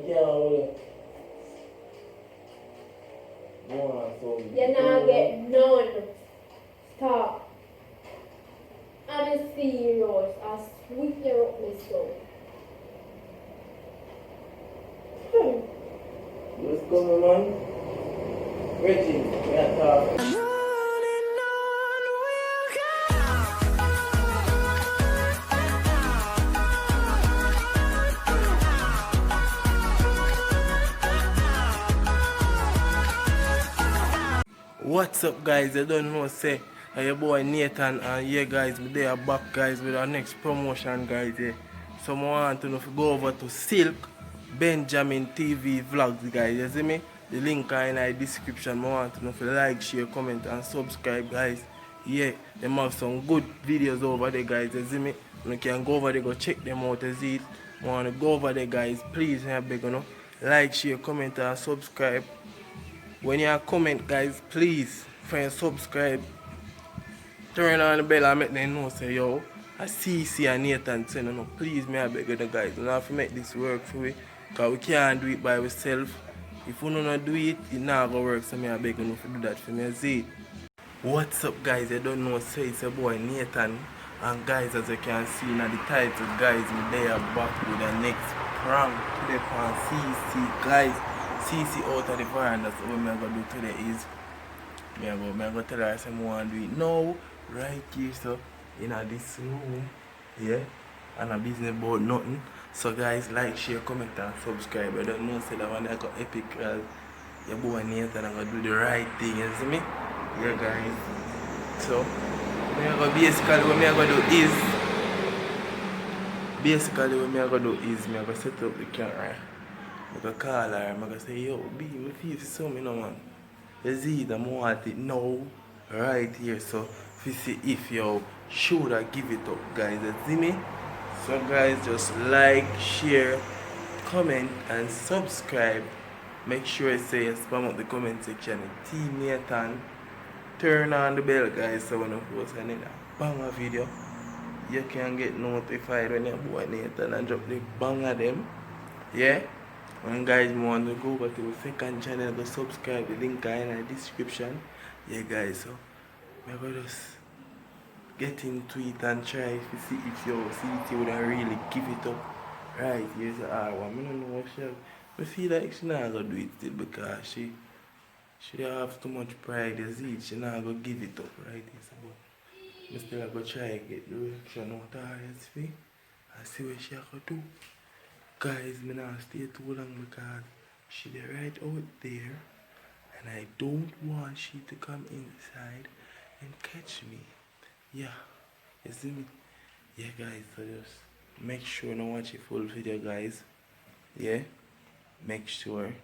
You're not get none. Stop. I'm serious. I sweep you up myself. What's going on? Reggie, we are talking. What's up, guys? I don't know, say your boy Nathan, and yeah, guys, we are back, guys, with our next promotion, guys. Yeah. So I want to know if you go over to Silk Benjamin TV Vlogs, guys. You see me? The link are in the description. I want to know if you like, share, comment, and subscribe, guys. Yeah, they have some good videos over there, guys. You see me? You can go over there, go check them out. You see it? I want to go over there, guys. Please, I beg you know, like, share, comment, and subscribe. When you comment, guys, please friend subscribe, turn on the bell and make them know say yo I CC and Nathan say no, please me I beg you guys, we have to make this work for we because we can't do it by ourselves. If we don't do it, it not gonna work, so me I beg you to do that for me. See. What's up, guys? I don't know, say it's a boy Nathan, and guys, as you can see in the title, guys, me there back with the next prank today on CC, guys. CC out of the veranda. So what I'm gonna do today is I'm gonna tell her I say I want to do it now, right here, so in this room, yeah, and a business about nothing. So guys, like, share, comment, and subscribe. I don't know, say that one I got epic. Your boy Nathan, I'm gonna do the right thing. You see me? Yeah, guys. So basically what I'm gonna do is I'm gonna set up the camera. I'm going to call her, I'm going to say, yo, B, me feel something, man. You see it, I want it now, right here. So, if you see if you should I give it up, guys. You see me? So, guys, just like, share, comment, and subscribe. Make sure you say spam up the comment section. Team Nathan. Turn on the bell, guys, so when I post a banger video, you can get notified when your boy Nathan and drop the banger them. Yeah? And guys, want to go over to the second channel, go subscribe, the link is in the description. Yeah, guys, so I'm going to just get into it and try if you see if you see it, you would really give it up. Right, here's the R1. I don't know what I feel like she not going to do it still because she have too much pride, you see it, she not going to give it up, right? So, but I'm still going to try and get the reaction out of her, and see what she going to do. Guys, me not stay too long because she right out there and I don't want she to come inside and catch me. Yeah, you see me? Yeah, guys, so just make sure to watch the full video, guys. Yeah, make sure.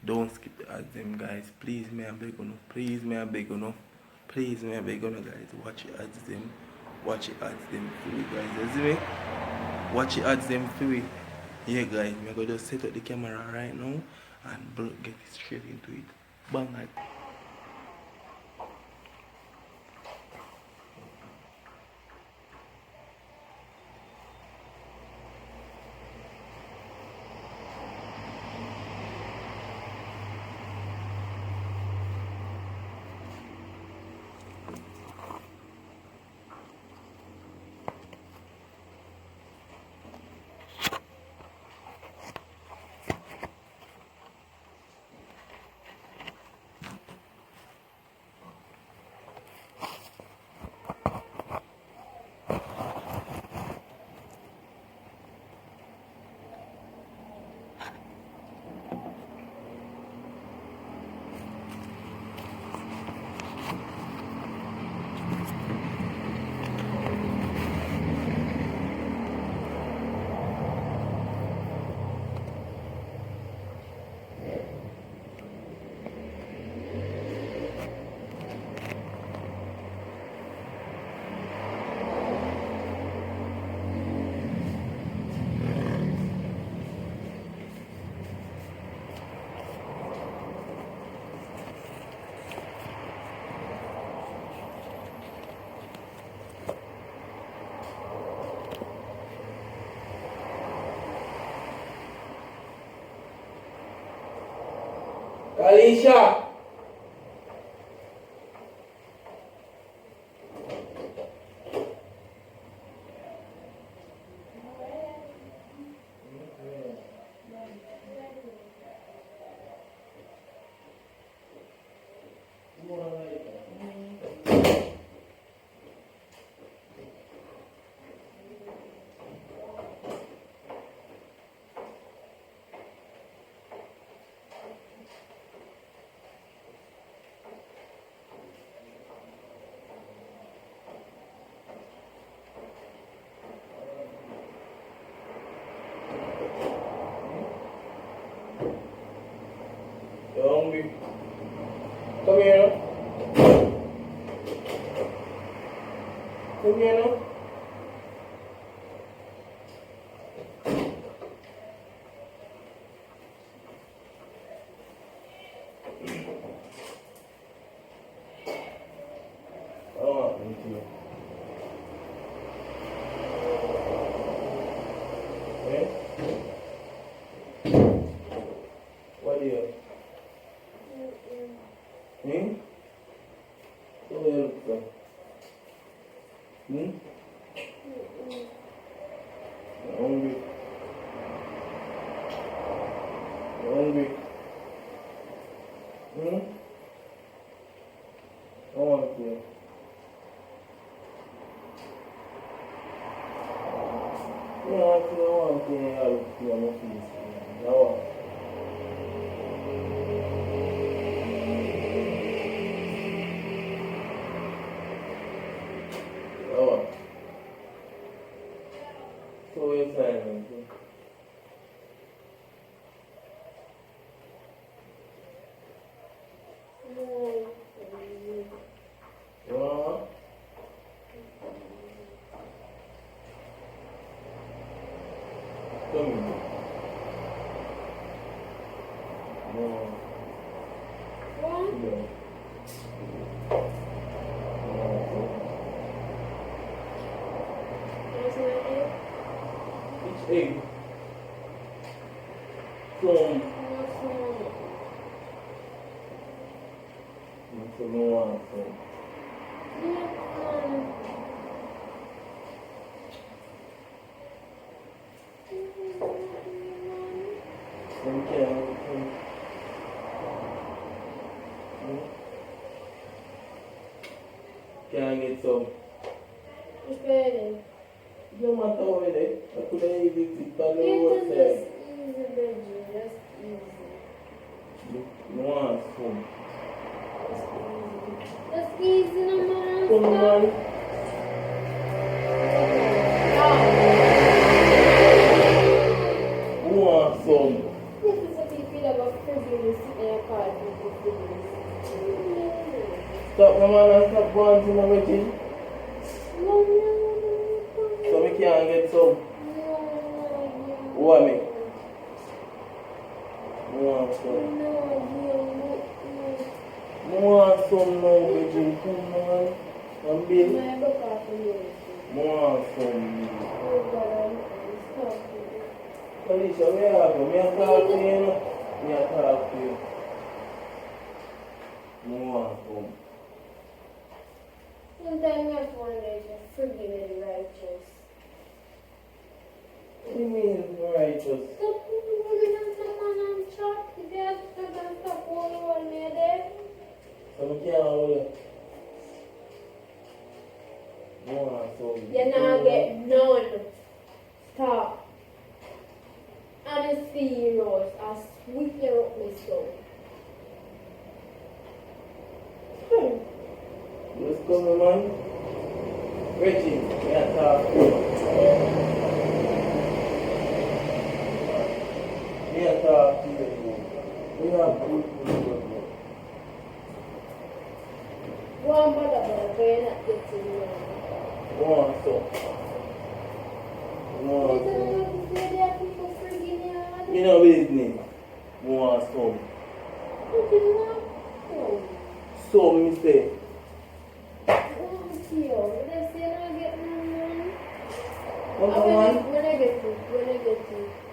Don't skip the ads them, guys. Please, me I beg you. Please, me I beg you. Please, me I beg you, guys. Watch the ads them. Watch the ads them for you, guys. You see me? Watch the ads them for you. Yeah, guys, I'm going to just set up the camera right now and get it straight into it. Bang it. Kalisha! You're hungry? Come here now. Come here now. I don't want to eat you. Eh? What do you have? Hmm? What do you look for? Hmm? You're hungry. You're hungry. Hmm? I want to. I want to help you on your face. I want. Oh, so you're saying, what? Come here. No. What? No. There's no egg. Which egg? Some. What's wrong? So no one. So. Some can. Can I get some? What's better? No matter what it is, I could have eaten it on the It is roadside. just easy, Benji. Just easy. No one some. Just easy, no man. Come on. Who wants some? This is what you feel about friggin' sitting in a car with the Stop my man and stop going to my meeting. No. So we can't get some. Who want me? Who wants some? Who wants some now, Beijing? Come on. I'm being. Who wants some? Alicia, where are you? Me a talk to you, no? Me a talk to you. Who wants some? Sometimes I wonder if you're friggin' righteous. What do you mean righteous? Stop moving on someone on chat. If you have to stop holding me there. So we can't hold it. Who wants some? You're not getting none. Stop. I'm serious. I sweep you up my soul. Just come, man. Reggie, we are talking. We are talking. We have good food. One brother, but you're not getting none. One so. One so. There are people friggin' here. You know business. One so. What is that? Oh. So, me say. What the one? When I get it.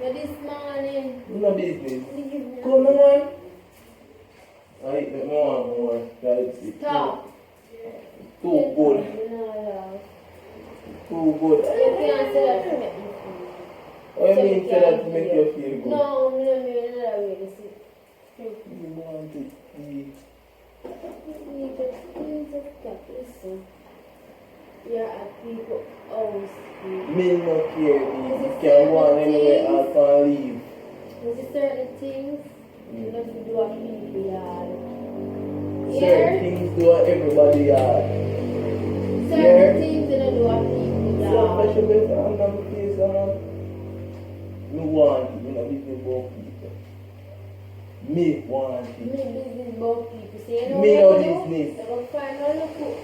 Now this morning. You know business. Leave me Come on. I eat more. Stop. Too good. No. Too good. You can't say that to make me feel. What do you mean say that to make you feel good? No, I don't mean another way to see. You want to eat. You just stop. Listen. You're at people's house. Me no care. You can go on anywhere else and leave. There's certain things you have to do at people yard. Certain things do at everybody yard. Certain things you don't do at people So yard. especially if I'm not face on. Me want it. Me not business about people. Me want it. Me business about people. So you know Me what no you do? business. You go find one little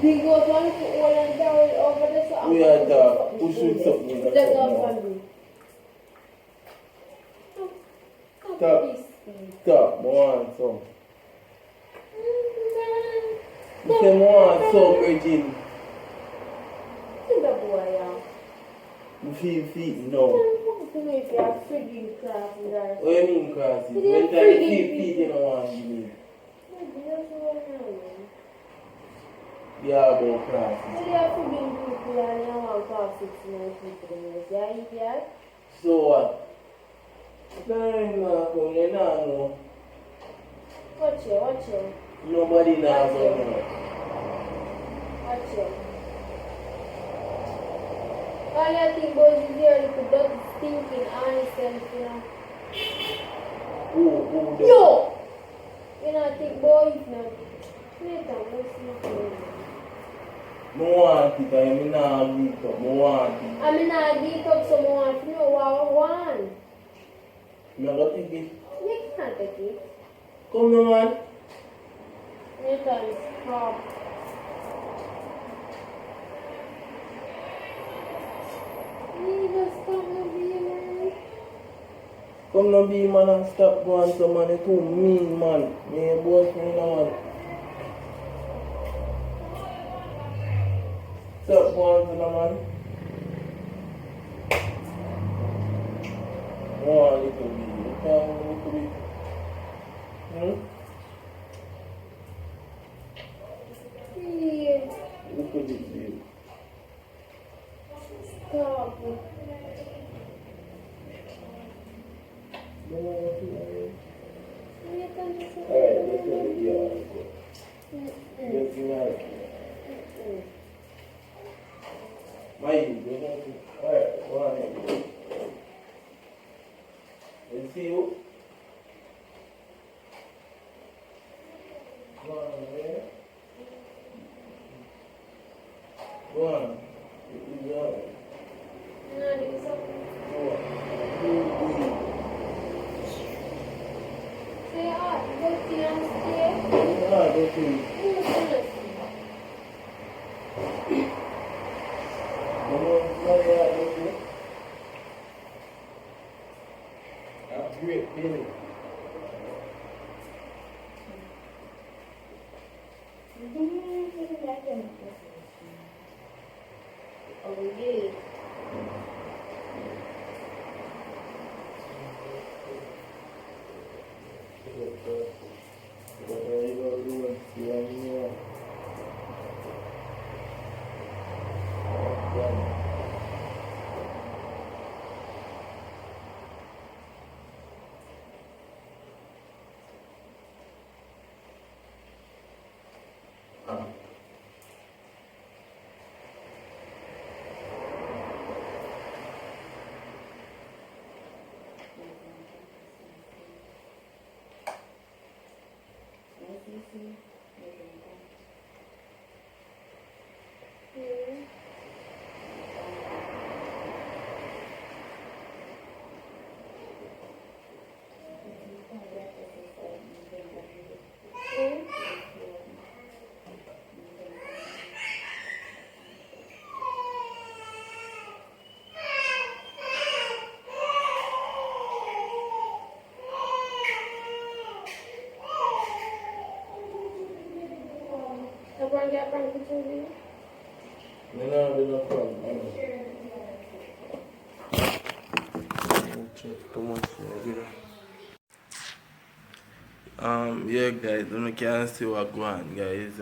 big out one little hole and barrel over there. So We are the push with something in the Just cup go now. for me. Stop. This thing. Stop. I want some. You say I want some, Virgin. See the boy, yeah. You feel feet now. To me, if you are frigging crafty, What do you mean crosses? Did you When time you freaking feel feet, you don't want to give me. Yeah, about crosses. Maybe you're frigging people and you want to have 69 people in this. Yeah, idiot. So what? Time now come, you don't know. Watch you, watch you. Nobody knows Watch how much. Watch you. All you think boys is there, little dirty, stinking, honest self, you know. Who does? Yo! You know, I think boys now. Later, we'll see you. I want it, I not give it up. I want it. I mean, I get up so I want to know what I want. I'm going to take it. You can't take it. Come on, man. Later, stop. You just stop the video. Come now be man and stop going to man. You too mean, man. Me your boyfriend now, man. Stop going to the man. One little bit. You can't go a little bit. Yeah. Little bit, babe. Stop. Alright, let's go to the yard. Let's go out. Alright, go on in. Let's see you. Go on there. Go on. Good job. No, do something. Go on. Say, go see and stay. Go see. Great feeling. Oh, yeah. What are you going to do? See you. Everyone get from the TV? No problem. Yeah guys, you can see what go on guys.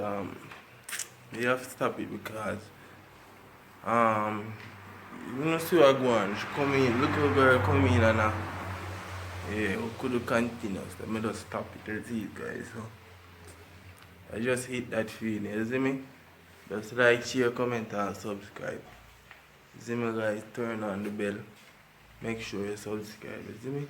You have to stop it because um you know see what go on. She come in, little girl come in and yeah, we could continue. So let me just stop it. That's it guys. So I just hit that feeling, you see me? Just like, share, comment and subscribe. You see me guys, turn on the bell. Make sure you subscribe, you see me?